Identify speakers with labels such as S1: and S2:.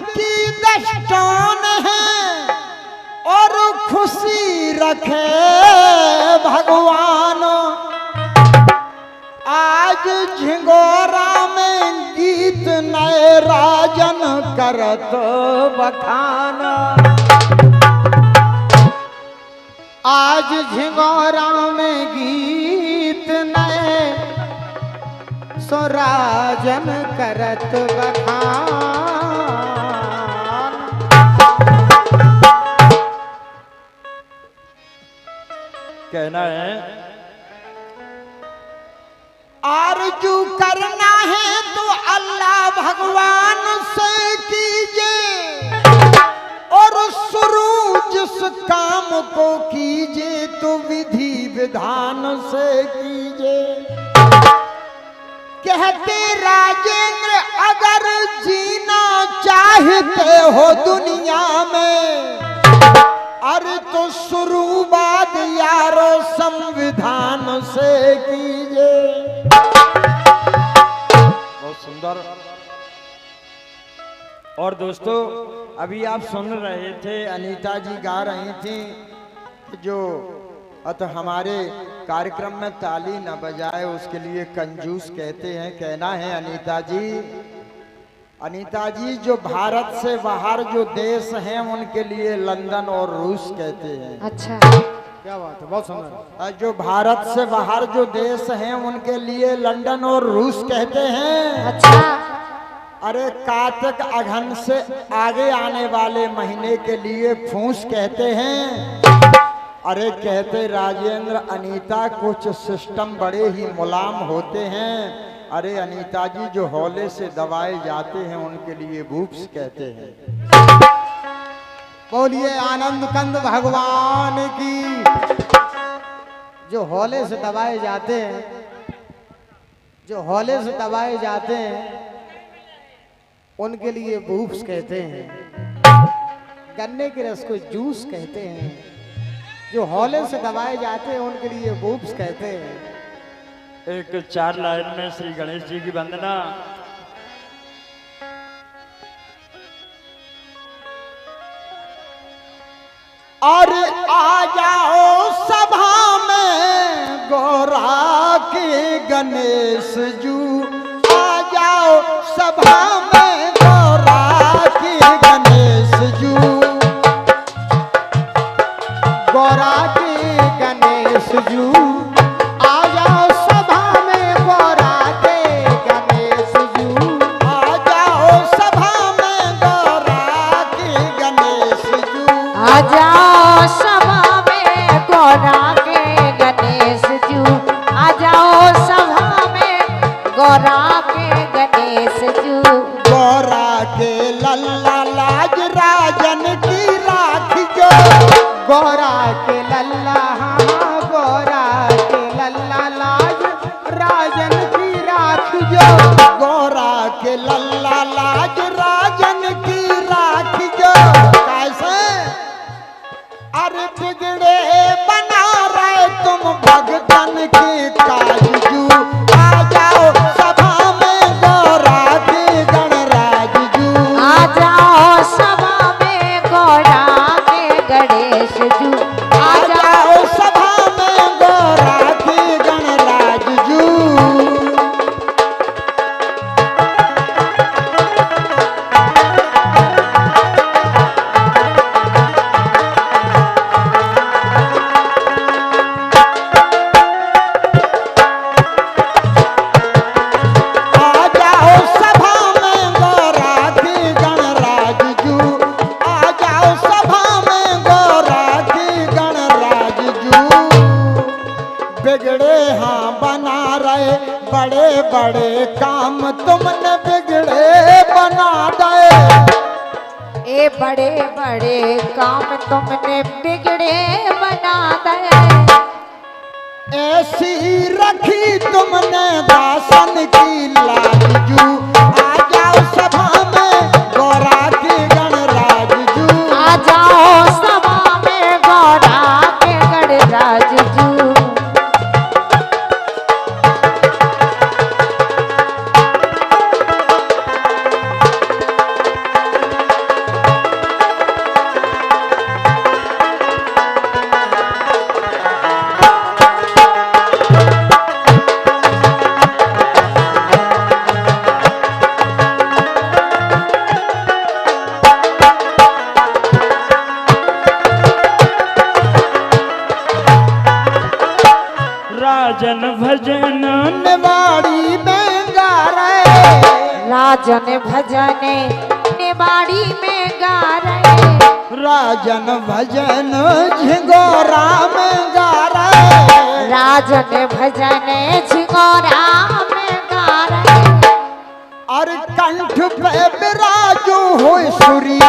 S1: की दस्तान है और खुशी रखे भगवान। आज झिंगोरा में गीत नए राजन करत बखान। आज झिंगोरा में गीत नए राजन करत बखान।
S2: कहना है
S1: आरजू करना है तो अल्लाह भगवान से कीजिए, और शुरू जिस काम को कीजिए तो विधि विधान से कीजिए। कहते राजेंद्र अगर जीना चाहते हो दुनिया में, अरे तो शुरुआत यारो संविधान से कीजिए।
S2: बहुत सुंदर। और दोस्तों अभी आप सुन रहे थे अनीता जी गा रही थी जो हमारे कार्यक्रम में ताली न बजाए उसके लिए कंजूस कहते हैं। कहना है अनीता जी जो भारत से बाहर जो देश हैं उनके लिए लंदन और रूस कहते हैं।
S3: अच्छा,
S1: क्या बात है, बहुत सुंदर। जो भारत से बाहर जो देश हैं उनके लिए लंदन और रूस कहते हैं।
S3: अच्छा।
S1: अरे कार्तिक अघन से आगे आने वाले महीने के लिए फूस कहते हैं। अरे कहते राजेंद्र अनीता कुछ सिस्टम बड़े ही मुलायम होते हैं। अरे अनीता जी जो हौले से दबाए जाते हैं उनके लिए बूप्स कहते हैं। बोलिए आनंद कंद भगवान की। जो हौले से दबाए जाते हैं, जो हौले से दबाए जाते हैं उनके लिए बूप्स कहते हैं। गन्ने के रस को जूस कहते हैं। जो हौले से दबाए जाते हैं उनके लिए बूप्स कहते हैं।
S2: एक 4 लाइन में श्री गणेश जी की वंदना।
S1: और आ जाओ सभा में गौरा के गणेश जू, आ जाओ सभा में गौरा के गणेश जू, गौरा के गणेश जू। आ जाओ सभा में गौरा के गणेश जू, आ जाओ सभा में गौरा के गणेश जू।
S3: आ जाओ सभा में गौरा के गणेश जू, आ जाओ सभा में गौरा के गणेश जू।
S1: गौरा के लल्ला लाज राजन की राख जो, गौरा के लल्ला, हाँ गौरा के लल्ला लाज राजन की राख जो, गौरा के लल्ला लाज राजन की राख जो। कैसे? अरे बिगड़े बना रहे तुम भगतन के काज जू। आ जाओ सभा में गौरा के गणराज जू,
S3: आ जाओ सभा में गौरा के गणेश जू,
S1: आ जाओ सभा में गौरा के गणराज जू। आ जाओ सभा में गौरा के गणराज जू, आ जाओ सभा में गौरा के गणराज जू। बिगड़े हाँ बना रहे बड़े बड़े काम तुमने बिगड़े बना दे।
S3: ए बड़े बड़े काम तुमने बिगड़े बना दे।
S1: ऐसी रखी तुमने दासन की लाज जू। आ जाओ सभा में गौरा के गणराज जू,
S3: आ जाओ सभा में गौरा के गणराज जू।
S2: भजन निवाड़ी में गा रहे,
S3: राजन भजन निवाड़ी में गा रहे,
S1: राजन भजन झिंगोरा में गा रहे,
S3: राजन भजन झिंगोरा में गा रहे।
S1: और कंठ पे विराजो हो सुरी